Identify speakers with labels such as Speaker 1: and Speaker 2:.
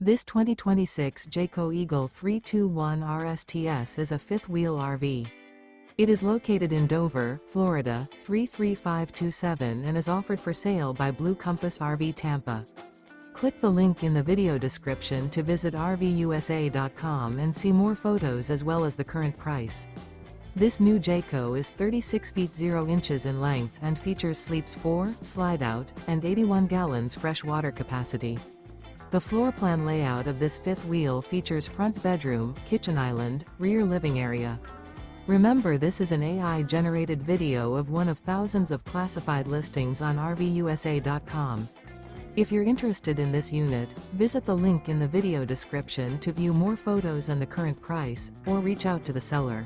Speaker 1: This 2026 Jayco Eagle 321 RSTS is a fifth-wheel RV. It is located in Dover, Florida, 33527 and is offered for sale by Blue Compass RV Tampa. Click the link in the video description to visit RVUSA.com and see more photos as well as the current price. This new Jayco is 36 feet 0 inches in length and features sleeps 4, slide-out, and 81 gallons fresh water capacity. The floor plan layout of this fifth wheel features front bedroom, kitchen island, rear living area. Remember, this is an AI-generated video of one of thousands of classified listings on RVUSA.com. If you're interested in this unit, visit the link in the video description to view more photos and the current price, or reach out to the seller.